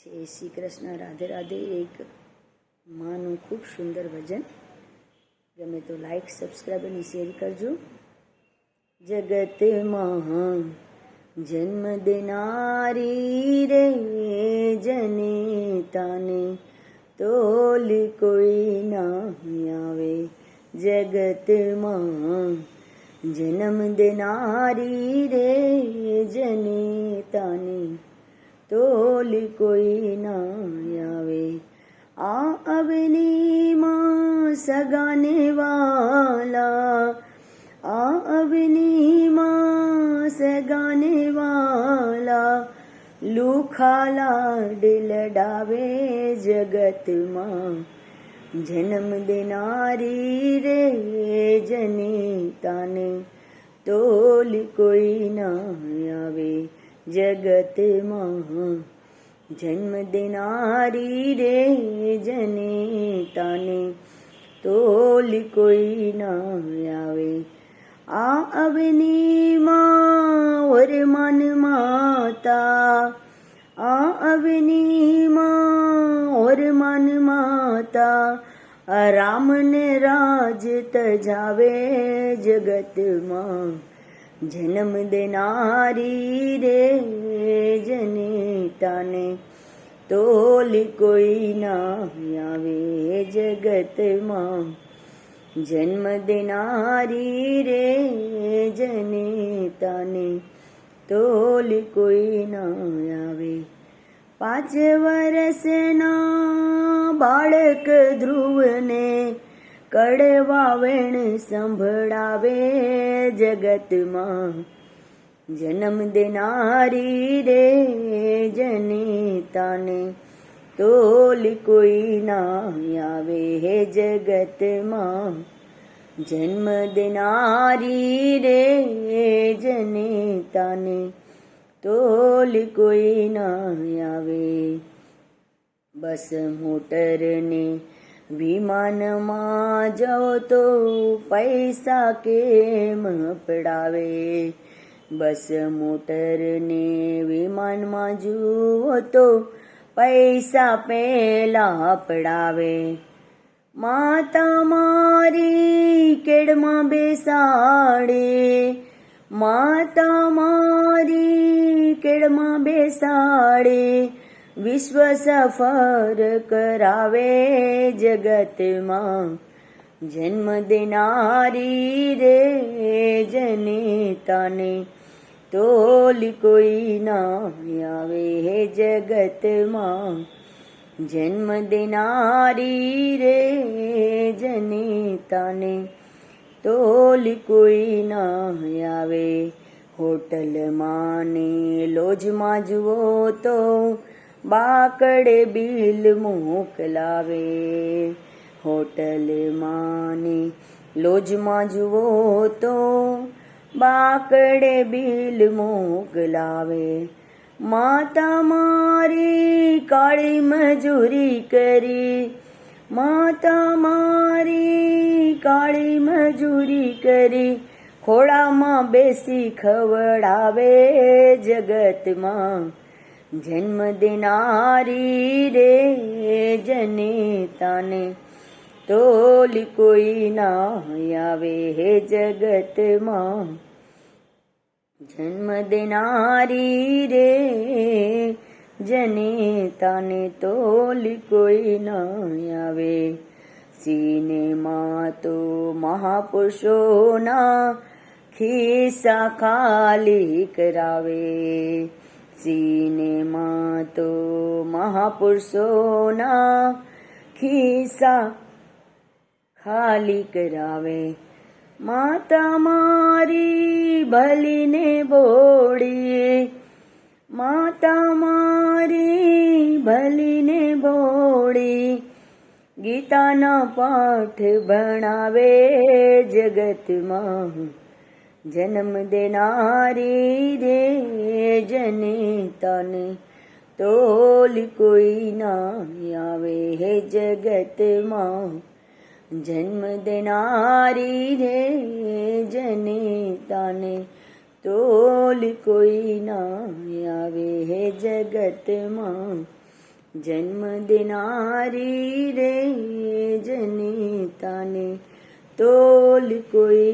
જય શ્રી કૃષ્ણ, રાધે રાધે. એક માનું ખૂબ સુંદર ભજન. ગમે તો લાઈક, સબસ્ક્રાઈબ અને શેર કરજો. જગતમાં જન્મ દેનારી રે જનેતાને તોલ કોઈ ના આવે. જગતમાં જન્મ દેનારી રે જનેતાને તોલ કોઈ ના આવે. આ અવનીમાં સગાને વાલા, આ અવનીમાં સગાને વાલા, લુખા લાડ લડાવે. જગતમાં જન્મ દેનારી રે જનેતાને તોલ કોઈ ના આવે. જગતમાં જન્મ દેનારી રે જનેતાને તોલ કોઈ ના આવે. આ અવનીમાં ઓરમાન માતા, આ અવનીમાં ઓરમાન માતા, રામને રાજ તજાવે. જગતમાં જન્મ દેનારી રે જનેતાને તોલ કોઈ ના આવે. જગતમાં જન્મ દેનારી રે જનેતાને તોલ કોઈ ના આવે. 5 વર્ષના બાળક ધ્રુવને કડવા વેણ સંભળાવે. જગતમાં જન્મ દેનારી રે જનેતાને તોલ કોઈ ના આવે. જગતમાં જન્મ દેનારી રે જનેતાને તોલ કોઈ ના આવે. બસ મોટરને વિમાનમાં જાઓ તો પૈસા કેમ પડાવે. બસ મોટરને વિમાનમાં જુઓ તો પૈસા પેલા પડાવે. માતા મારી કેડમાં બેસાડે, માતા મારી કેડમાં બેસાડે, વિશ્વ સફર કરાવે. જગતમાં જન્મ દેનારી રે જનેતાને તોલ કોઈ ના આવે. જગતમાં જન્મ દેનારી રે જનેતાને તોલ કોઈ ના આવે. હોટલમાં ને લોજમાં જુઓ તો બાકડે બિલ મોકલાવે. હોટલમાં ને લોજમાં જુઓ તો બાકડે બિલ મોકલાવે. માતા મારી કાળી મજૂરી કરી, માતા મારી કાળી મજૂરી કરી, ખોળામાં બેસી ખવડાવે. જગતમાં જન્મ દેનારી રે જનેતાને તોલ કોઈ ના આવે. જગતમાં જન્મ દેનારી રે જનેતાને તોલ કોઈ ના આવે. સિનેમા તો મહાપુરુષોના ખિસ્સા ખાલી કરાવે. સિનેમા તો મહાપુરુષોના ખિસ્સા ખાલી કરાવે. માતા મારી ભલીને ભોળી, માતા મારી ભલીને ભોળી, ગીતાના પાઠ ભણાવે. જગતમાં જન્મ દેનારી રે જનેતાને તોલ કોઈ ના આવે. જગતમાં જન્મ દેનારી રે જનેતાને તોલ કોઈ ના આવે. જગતમાં જન્મ દેનારી રે જનિતાને તોલ કોઈ